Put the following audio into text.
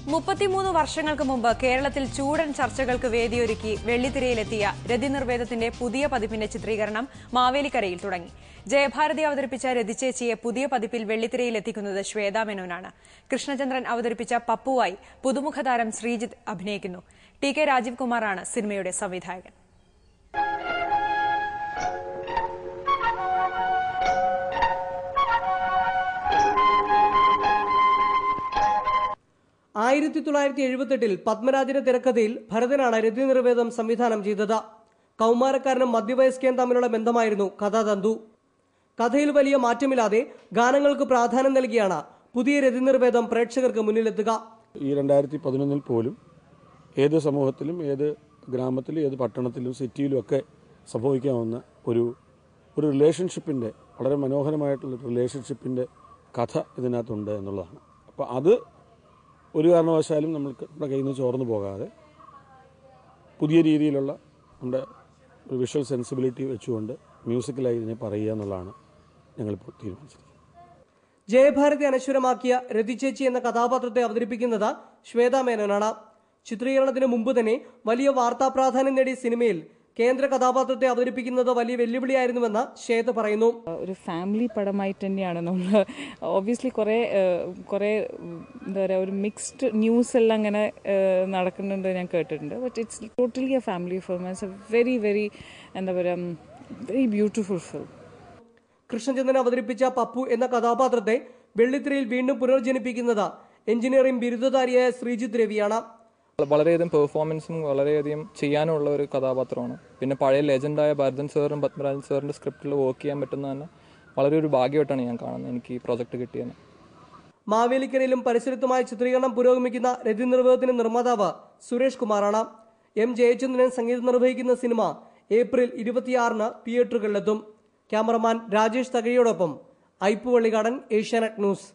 33 വർഷങ്ങൾക്ക് മുമ്പ് കേരളത്തിൽ ചൂടൻ ചർച്ചകൾക്ക് വേദിയൊരുക്കി വെള്ളിത്തിരയിലെത്തിയ രതിനിർവേദത്തിന്റെ പുതിയ പതിപ്പിന്റെ ചിത്രീകരണം മാവേലിക്കരയിൽ തുടങ്ങി. ജയഭാരതി അവതരിപ്പിച്ച രതിച്ചേച്ചിയെ പുതിയ പതിപ്പിൽ വെള്ളിത്തിരയിലെത്തിക്കുന്നത് ശ്വേതാ മേനോനാണ്. കൃഷ്ണചന്ദ്രൻ അവതരിപ്പിച്ച പപ്പുവായി പുതുമുഖ താരം ശ്രീജിത്ത് അഭിനയിക്കുന്നു. ടി കെ രാജീവ് കുമാറാണ് സിനിമയുടെ സംവിധായകൻ. പത്മരാജന്റെ തിരക്കഥയിൽ ഭരതനാണ് രതിനിർവേദം സംവിധാനം ചെയ്തത്. കൌമാരക്കാരനും മധ്യവയസ്കയും തമ്മിലുള്ള ബന്ധമായിരുന്നു കഥാതന്തു. കഥയിൽ വലിയ മാറ്റമില്ലാതെ ഗാനങ്ങൾക്ക് പ്രാധാന്യം നൽകിയാണ് പുതിയ രതിനിർവേദം പ്രേക്ഷകർക്ക് മുന്നിലെത്തുക. ഈ 2011 പോലും ഏത് സമൂഹത്തിലും, ഏത് ഗ്രാമത്തിലും, ഏത് പട്ടണത്തിലും, സിറ്റിയിലും ഒക്കെ സംഭവിക്കാവുന്ന ഒരു റിലേഷൻഷിപ്പിന്റെ, വളരെ മനോഹരമായിട്ടുള്ള റിലേഷൻഷിപ്പിന്റെ കഥ ഇതിനകത്തുണ്ട് എന്നുള്ളതാണ്. അപ്പോൾ അത് ഒരു കാരണവശാലും നമ്മുടെ കയ്യിൽ നിന്ന് ചോർന്നു പോകാതെ പുതിയ രീതിയിലുള്ള നമ്മുടെ ഒരു വിഷ്വൽ സെൻസിബിലിറ്റി വെച്ചുകൊണ്ട് മ്യൂസിക്കലായി ഇതിനെ പറയുക എന്നുള്ളതാണ് ഞങ്ങളിപ്പോൾ തീരുമാനിച്ചിരിക്കുന്നത്. ജയഭാരതി അനശ്വരമാക്കിയ രതിച്ചേച്ചി എന്ന കഥാപാത്രത്തെ അവതരിപ്പിക്കുന്നത് ശ്വേതാ മേനോനാണ്. ചിത്രീകരണത്തിന് മുമ്പ് തന്നെ വലിയ വാർത്താ പ്രാധാന്യം നേടിയ സിനിമയിൽ കേന്ദ്ര കഥാപാത്രത്തെ അവതരിപ്പിക്കുന്നത് വലിയ വെല്ലുവിളിയായിരുന്നുവെന്ന് ശ്വേത പറയുന്നു. ഒരു ഫാമിലി പടമായിട്ട് തന്നെയാണ് നമ്മൾ ഓബ്വിയസ്ലി കുറേ എന്താ പറയുക, ഒരു മിക്സ്ഡ് ന്യൂസ് എല്ലാം അങ്ങനെ നടക്കുന്നുണ്ട് ഞാൻ കേട്ടിട്ടുണ്ട്. But it's totally A family film. It's A very very എന്താ പറയുക, വെരി ബ്യൂട്ടിഫുൾ ഫിലിം. കൃഷ്ണചന്ദ്രൻ അവതരിപ്പിച്ച പപ്പു എന്ന കഥാപാത്രത്തെ വെള്ളിത്തിരയിൽ വീണ്ടും പുനർജനിപ്പിക്കുന്നത് എഞ്ചിനീയറിംഗ് ബിരുദധാരിയായ ശ്രീജിത്ത് രവിയാണ്. വളരെയധികം പെർഫോമൻസും വളരെയധികം ചെയ്യാനുള്ള ഒരു കഥാപാത്രമാണ്. പിന്നെ പഴയ ലെജൻഡായ ഭരതൻ സാറും പത്മരാജൻ സാറിൻ്റെ സ്ക്രിപ്റ്റിൽ വർക്ക് ചെയ്യാൻ പറ്റുന്ന തന്നെ വളരെ ഒരു ഭാഗ്യമായിട്ടാണ് ഞാൻ കാണുന്നത് എനിക്ക് ഈ പ്രോജക്റ്റ് കിട്ടിയത്. മാവേലിക്കരയിലും പരിസരത്തുമായി ചിത്രീകരണം പുരോഗമിക്കുന്ന രതിനിർവേദത്തിന്റെ നിർമ്മാതാവ് സുരേഷ് കുമാറാണ്. എം ജയചന്ദ്രൻ സംഗീതം നിർവഹിക്കുന്ന സിനിമ ഏപ്രിൽ 26-ന് തിയേറ്ററുകളിലെത്തും. ക്യാമറമാൻ രാജേഷ് തകഴിയോടൊപ്പം ഐപ്പുവള്ളികാടൻ, ഏഷ്യാനെറ്റ് ന്യൂസ്.